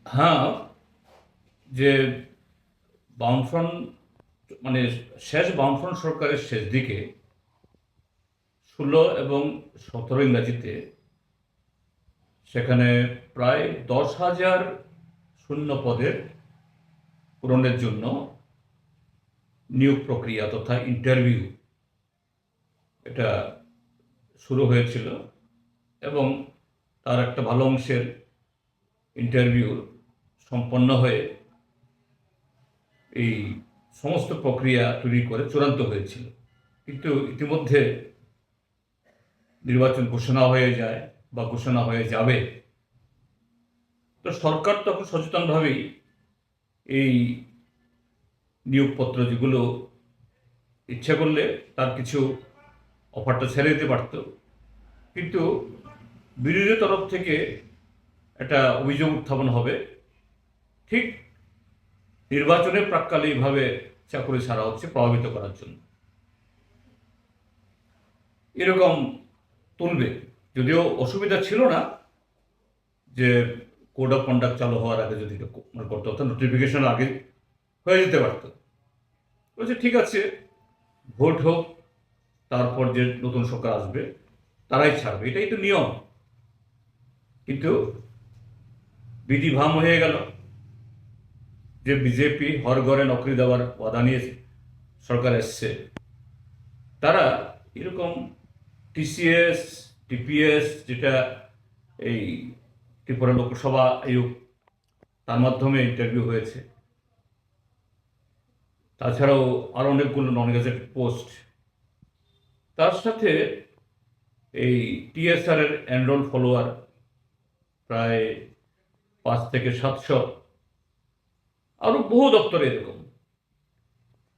হ্যাঁ, যে বামফ্রন্ট মানে শেষ বামফ্রন্ট সরকারের শেষ দিকে 16 এবং 17 ইংরাজিতে সেখানে প্রায় 10,000 শূন্য পদের পূরণের জন্য নিয়োগ প্রক্রিয়া তথা ইন্টারভিউ এটা শুরু হয়েছিল এবং তার একটা ভালো অংশের ইন্টারভিউ সম্পন্ন হয়ে এই সমস্ত প্রক্রিয়া তৈরি করে চূড়ান্ত হয়েছিল। কিন্তু ইতিমধ্যে নির্বাচন ঘোষণা হয়ে যায় বা ঘোষণা হয়ে যাবে, তো সরকার তখন সচেতনভাবেই এই নিয়োগপত্র যেগুলো ইচ্ছে করলে তার কিছু অফারটা ছেড়ে দিতে পারত, কিন্তু বিরোধী তরফ থেকে একটা অভিযোগ উত্থাপন হবে ঠিক নির্বাচনের প্রাক্কালে এইভাবে চাকরি ছাড়া হচ্ছে প্রভাবিত করার জন্য, এরকম তুলবে। যদিও অসুবিধা ছিল না যে কোড অফ কন্ডাক্ট চালু হওয়ার আগে যদি করতে হতো, নোটিফিকেশন আগে হয়ে যেতে পারত। বলছে ঠিক আছে, ভোট হোক, তারপর যে নতুন সরকার আসবে তারাই ছাড়বে, এটাই তো নিয়ম। কিন্তু বিধিভাম হয়ে গেল যে বিজেপি হর ঘরে নকরি দেওয়ার ওয়াদা নিয়ে সরকার এসছে, তারা এরকম টিসিএস টিপিএস যেটা এই ত্রিপুরা লোকসভা আয়োগ তার মাধ্যমে ইন্টারভিউ হয়েছে, তাছাড়াও আরও অনেকগুলো নন গেজেট পোস্ট, তার সাথে এই টিএসআর এর এনরোল ফলোয়ার প্রায় 5 থেকে 700, আরও বহু দপ্তরে এরকম।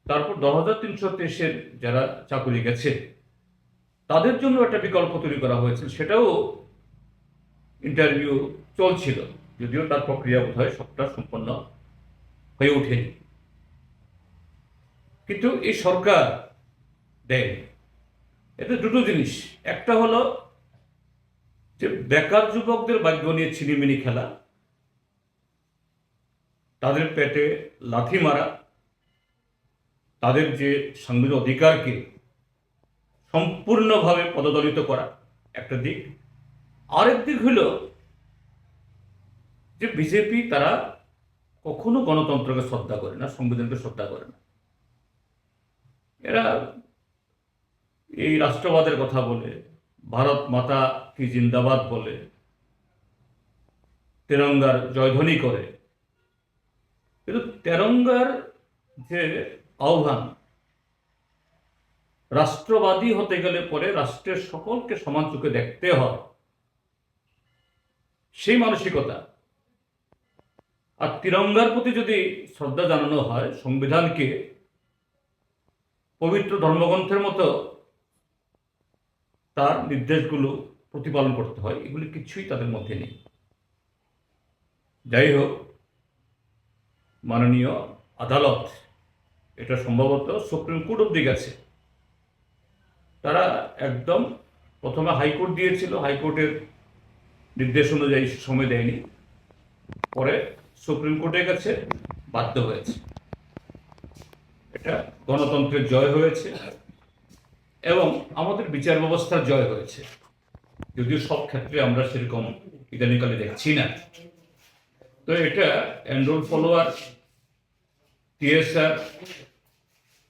তারপর 10,323-এর যারা চাকরি গেছে তাদের জন্য একটা বিকল্প তৈরি করা হয়েছিল, সেটাও ইন্টারভিউ চলছিল, যদিও তার প্রক্রিয়া বোধ হয় সবটা সম্পন্ন হয়ে ওঠেনি। কিন্তু এই সরকার দেয় এতে দুটো জিনিস। একটা হলো যে বেকার যুবকদের ভাগ্য নিয়ে ছিনিমিনি খেলা, তাদের পেটে লাথি মারা, তাদের যে সাংবিধানিক অধিকারকে সম্পূর্ণভাবে পদদলিত করা একটা দিক। আরেক দিক হলো যে বিজেপি তারা কখনো গণতন্ত্রকে শ্রদ্ধা করে না, সংবিধানকে শ্রদ্ধা করে না। এরা এই রাষ্ট্রবাদের কথা বলে, ভারত মাতা কি জিন্দাবাদ বলে, তেরঙ্গার জয়ধ্বনি করে, কিন্তু তেরঙ্গার যে আহ্বান, রাষ্ট্রবাদী হতে গেলে পরে রাষ্ট্রের সকলকে সমান চোখে দেখতে হয়, সেই মানসিকতা। আর তিরঙ্গার প্রতি যদি শ্রদ্ধা জানানো হয়, সংবিধানকে পবিত্র ধর্মগ্রন্থের মতো তার নির্দেশগুলো প্রতিপালন করতে হয়, এগুলি কিছুই তাদের মধ্যে নেই। যাই হোক, মাননীয় আদালত, এটা সম্ভবত সুপ্রিম কোর্ট অব্দি গেছে, তারা একদম প্রথমে হাইকোর্ট দিয়েছিল, হাইকোর্টের নির্দেশ অনুযায়ী সময় দেয়নি, পরে সুপ্রিম কোর্টে গেছে, বাধ্য হয়েছে। এটা গণতন্ত্রের জয় হয়েছে এবং আমাদের বিচার ব্যবস্থার জয় হয়েছে, যদিও সব ক্ষেত্রে আমরা সেরকম ইদানিকালে দেখছি না। তো এটা এনরোল ফলোয়ার, টিএসআর,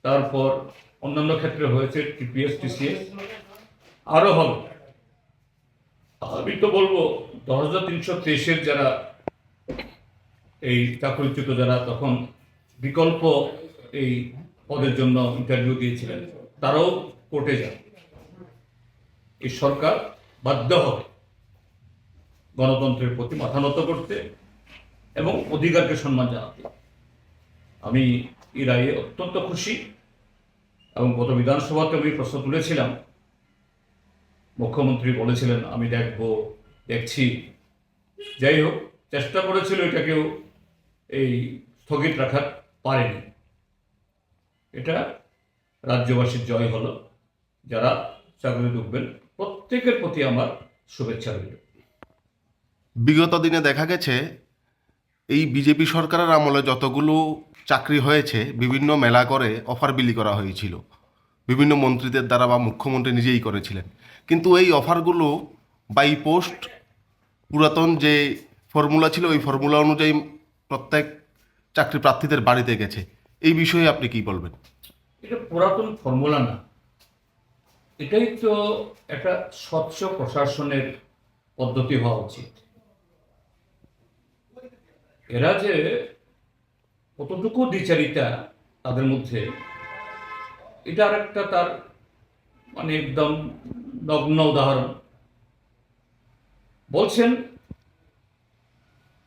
তারপর অন্যান্য ক্ষেত্রে হয়েছে টিপিএস টিসিএস, আরও হবে। আমি তো বলবো 10,323-এর যারা এই চাকরিচ্যুত, যারা তখন বিকল্প এই পদের জন্য ইন্টারভিউ দিয়েছিলেন, তারাও কোর্টে যান। এই সরকার বাধ্য হবে গণতন্ত্রের প্রতি মাথা নত করতে এবং অধিকারকে সম্মান জানাতে। আমি এই রায়ে অত্যন্ত খুশি এবং গত বিধানসভাতে আমি প্রশ্ন তুলেছিলাম, মুখ্যমন্ত্রী বলেছিলেন আমি দেখছি। যাই হোক, চেষ্টা করেছিল এটাকেও এই স্থগিত রাখার পারেনি। এটা রাজ্যবাসীর জয় হলো। যারা চাকরি ঢুকবেন প্রত্যেকের প্রতি আমার শুভেচ্ছা রইল। বিগত দিনে দেখা গেছে এই বিজেপি সরকারের আমলে যতগুলো চাকরি হয়েছে বিভিন্ন মেলা করে অফার বিলি করা হয়েছিল বিভিন্ন মন্ত্রীদের দ্বারা, বা মুখ্যমন্ত্রী নিজেই করেছিলেন। কিন্তু এই অফারগুলো বাই পোস্ট পুরাতন যে ফর্মুলা ছিল ওই ফর্মুলা অনুযায়ী প্রত্যেক চাকরি প্রার্থীদের বাড়িতে গেছে। এই বিষয়ে আপনি কি বলবেন? এটা পুরাতন ফর্মুলা না, এটাই তো একটা স্বচ্ছ প্রশাসনের পদ্ধতি হওয়া উচিত। এরা যে কতটুকু দ্বিচারিতা তাদের মধ্যে, এটা আর একটা তার মানে একদম নগ্ন উদাহরণ। বলছেন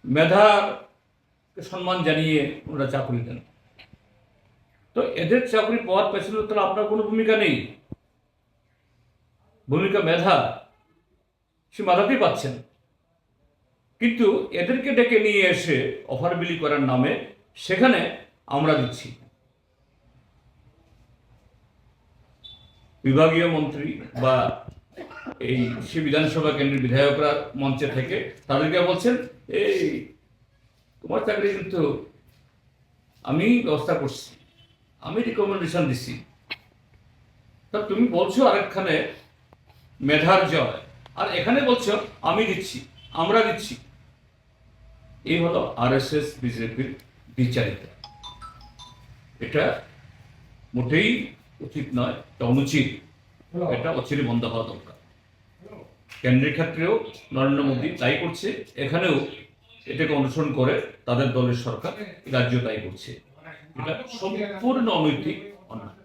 মেধাকে সম্মান জানিয়ে ওরা চাকরি দেন, তো এদের চাকরি পাওয়ার পেছনে তো আপনার কোনো ভূমিকা নেই। ভূমিকা মেধা, সে মেধাতেই পাচ্ছেন, কিন্তু এদেরকে ডেকে নিয়ে এসে অফার বিলি করার নামে সেখানে আমরা দিচ্ছি। বিভাগীয় মন্ত্রী বা এই সে বিধানসভা কেন্দ্রের বিধায়করা মঞ্চে থেকে তাদেরকে বলছেন, এই তোমার চাকরি কিন্তু আমি ব্যবস্থা করছি, আমি রিকমেন্ডেশন দিচ্ছি, তা তুমি বলছো আরেকখানে মেধার জয়, আর এখানে বলছো আমি দিচ্ছি, আমরা দিচ্ছি। এই হলো আরএসএস বিজেপির বিচারিতা। এটা মোটেই উচিত নয়, এটা অনুচিত, এটা অচিরে বন্ধ হওয়া দরকার। কেন্দ্রের ক্ষেত্রেও নরেন্দ্র মোদী তাই করছে, এখানেও এটাকে অনুসরণ করে তাদের দলের সরকার রাজ্য তাই করছে। এটা সম্পূর্ণ অনৈতিক অন্যায়।